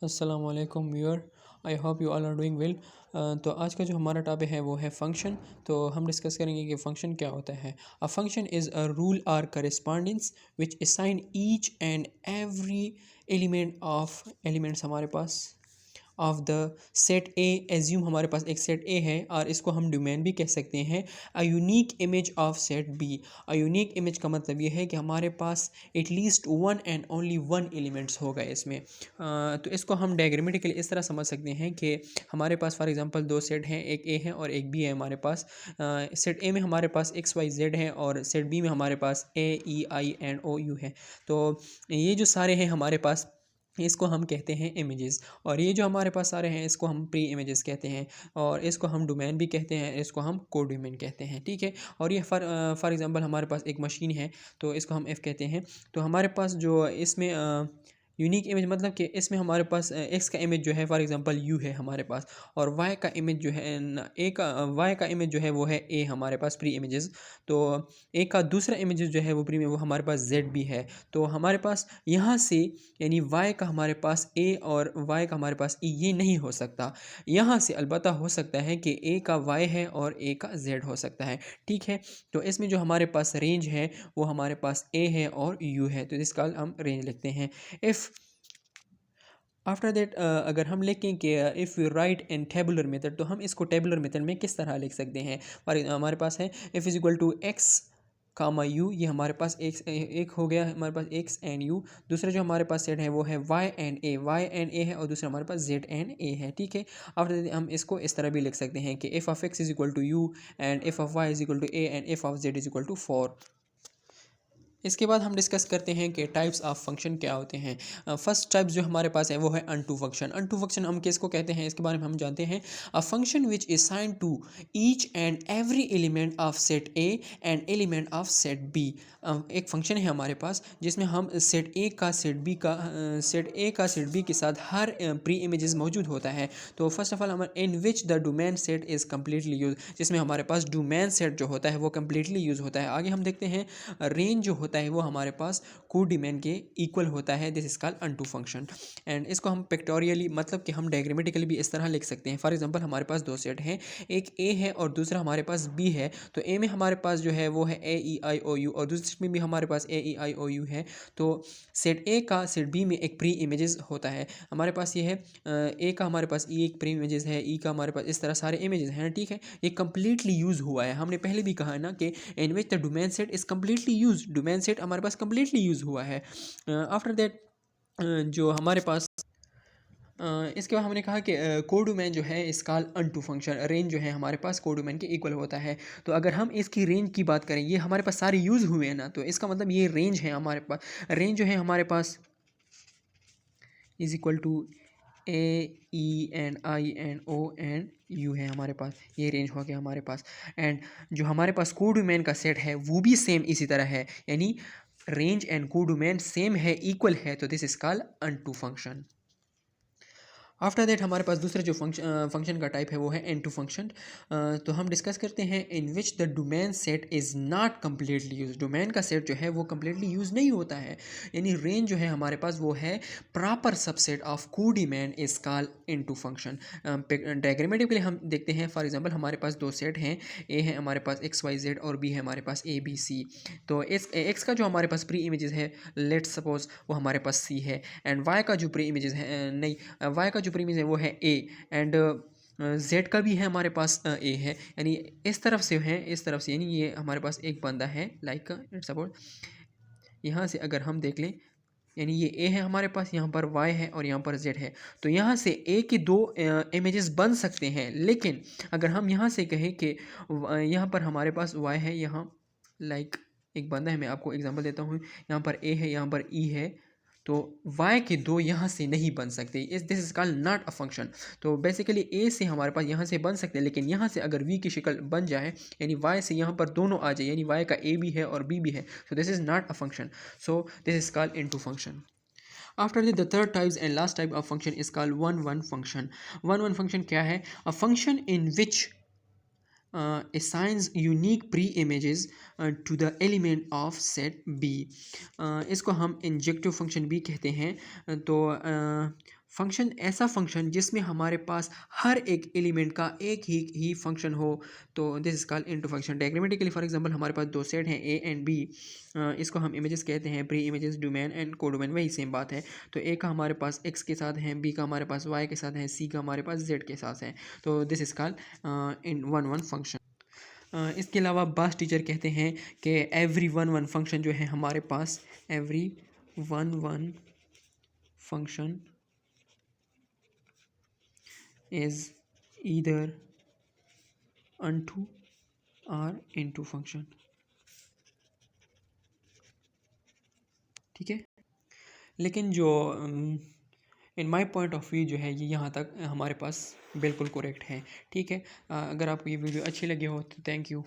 अस्सलाम वालेकुम viewer, I hope you all are doing well. तो आज का जो हमारा टॉपिक है वो है फंक्शन। तो हम डिस्कस करेंगे कि फ़ंक्शन क्या होता है। A function is a rule or correspondence which assign each and every elements हमारे पास of the set A. Assume हमारे पास एक सेट ए है और इसको हम डोमेन भी कह सकते हैं। A unique image of set B. A unique image का मतलब ये है कि हमारे पास at least one and only one elements होगा इसमें। तो इसको हम डायग्रामेटिकली इस तरह समझ सकते हैं कि हमारे पास फॉर एग्जांपल दो सेट हैं, एक ए है और एक बी है हमारे पास। सेट ए में हमारे पास एक्स वाई जेड है और सेट बी में हमारे पास ए ई आई एंड ओ यू है। तो ये जो सारे हैं हमारे पास, इसको हम कहते हैं इमेजेस। और ये जो हमारे पास सारे हैं इसको हम प्री इमेजेस कहते हैं और इसको हम डोमेन भी कहते हैं, इसको हम कोडोमेन कहते हैं, ठीक है। और ये फॉर एग्जांपल हमारे पास एक मशीन है तो इसको हम एफ़ कहते हैं। तो हमारे पास जो इसमें यूनिक इमेज मतलब कि इसमें हमारे पास एक्स का इमेज जो है फॉर एग्जांपल यू है हमारे पास, और वाई का इमेज जो है ए का वाई का इमेज जो है वो है ए हमारे पास प्री इमेजेस। तो ए का दूसरा इमेज जो है वो प्री में वो हमारे पास जेड भी है। तो हमारे पास यहाँ से यानी वाई का हमारे पास ए और वाई का हमारे पास ई ये नहीं हो सकता। यहाँ से अलबत्ता हो सकता है कि ए का वाई है और ए का जेड हो सकता है, ठीक है। तो इसमें जो हमारे पास रेंज है वो हमारे पास ए है और यू है, तो इसका हम रेंज लिखते हैं। इफ़ आफ्टर दैट अगर हम लिखें कि if you right in tabular method, तो हम इसको टेबुलर मेथड में किस तरह लिख सकते हैं। और हमारे पास है f is equal to x comma u, ये हमारे पास एक हो गया हमारे पास एक्स एंड यू। दूसरा जो हमारे पास सेट है वो है वाई एंड ए है और दूसरा हमारे पास जेड एंड ए है, ठीक है। आफ्टर हम इसको इस तरह भी लिख सकते हैं कि f of x is equal to u and f of y is equal to a and f of z is equal to 4। इसके बाद हम डिस्कस करते हैं कि टाइप्स ऑफ फंक्शन क्या होते हैं। फर्स्ट टाइप जो हमारे पास है वो है अनटू फंक्शन। अनटू फंक्शन हम किसको कहते हैं इसके बारे में हम जानते हैं। A function which is sign to each and every element of set A and element of set B. एक फंक्शन है हमारे पास जिसमें हम सेट ए का सेट बी के साथ हर प्री इमेजेस मौजूद होता है। तो फर्स्ट ऑफ ऑल हम in which the domain set is completely use, जिसमें हमारे पास डोमेन सेट जो होता है वो कम्प्लीटली यूज़ होता है। आगे हम देखते हैं रेंज जो होता है वो हमारे पास कोडोमेन के इक्वल होता है, this is called unto function. And इसको हम पिक्टोरियली मतलब कि हम डायग्रामेटिकली भी इस तरह लिख सकते हैं। फॉर एग्जांपल हमारे पास दो सेट हैं, एक ए है और दूसरा हमारे पास बी है। तो ए में हमारे पास जो है वो है ए ई आई ओ यू और दूसरे में भी हमारे पास ए ई आई ओ यू है। तो सेट ए का सेट बी में एक प्री इमेजेस होता है हमारे पास, ये है ए का हमारे पास ई एक प्री इमेजेस है, ई का हमारे पास इस तरह सारे इमेजेस हैं, ठीक है। ये कंप्लीटली यूज़ हुआ है, हमने पहले भी कहा है ना कि in which the domain set is completely use, domain set हमारे पास कम्प्लीटली यूज़ हुआ है। आफ्टर दैट जो हमारे पास इसके बाद हमने कहा कि कोडोमेन जो है इसका अनटू फंक्शन, रेंज जो है हमारे पास कोडोमेन के इक्वल होता है। तो अगर हम इसकी रेंज की बात करें, ये हमारे पास सारे यूज़ हुए हैं ना, तो इसका मतलब ये रेंज है हमारे पास। रेंज जो है हमारे पास is equal to A E and I and O and U है हमारे पास, ये रेंज हो गया हमारे पास। एंड जो हमारे पास कोडोमेन का सेट है वो भी सेम इसी तरह है, यानी रेंज एंड कोडोमेन सेम है, इक्वल है, तो this is called unto function. After that हमारे पास दूसरा जो फंक्शन का टाइप है वो है एन टू फंक्शन। तो हम डिस्कस करते हैं in which the domain set is not completely use, domain का सेट जो है वो कम्प्लीटली यूज़ नहीं होता है, यानी रेंज जो है हमारे पास वो है proper subset of codomain is called into function. Diagrammatically हम देखते हैं, फॉर एग्जांपल हमारे पास दो सेट हैं, ए है हमारे पास एक्स वाई जेड और बी है हमारे पास ए बी सी। तो इस एक्स का जो हमारे पास प्री इमेजेस है लेट्स सपोज वो हमारे पास सी है, एंड वाई का जो प्री इमेजेस है नहीं, वाई का जो प्री इमेज है वो है ए, एंड जेड का भी है हमारे पास ए है, यानी इस तरफ से है, इस तरफ से, यानी ये हमारे पास एक बंदा है लाइक सपोज यहाँ से अगर हम देख लें, यानी ये ए है हमारे पास, यहाँ पर वाई है और यहाँ पर जेड है। तो यहाँ से ए के दो इमेजेस बन सकते हैं, लेकिन अगर हम यहाँ से कहें कि यहाँ पर हमारे पास वाई है, यहाँ लाइक एक बंदा है, मैं आपको एग्जांपल देता हूँ, यहाँ पर ए है, यहाँ पर ई है, तो y के दो यहाँ से नहीं बन सकते, इस this is called not a function. तो बेसिकली a से हमारे पास यहाँ से बन सकते हैं, लेकिन यहाँ से अगर v की शक्ल बन जाए, यानी y से यहाँ पर दोनों आ जाए, यानी y का a भी है और b भी है, so this is not a function, so this is called into function. After that, the third types and last type of function is called one function. One function क्या है? A function in which assigns unique pre-images to the element of set B. इसको हम injective function भी कहते हैं। तो function ऐसा function जिसमें हमारे पास हर एक एलिमेंट का एक ही फंक्शन हो, तो this is called into function. Diagrammatically for example हमारे पास दो सेट हैं ए एंड बी, इसको हम इमेजेस कहते हैं, pre images, domain and codomain, वही सेम बात है। तो ए का हमारे पास एक्स के साथ है, बी का हमारे पास वाई के साथ है, सी का हमारे पास जेड के साथ है। तो this is called in one one function. इसके अलावा बास टीचर कहते हैं कि एवरी वन वन फंक्शन जो है हमारे पास, every one one function is either unto or into function। ठीक है, लेकिन जो in my point of view जो है ये यहाँ तक हमारे पास बिल्कुल करेक्ट है। ठीक है, अगर आपको ये वीडियो अच्छी लगी हो तो थैंक यू।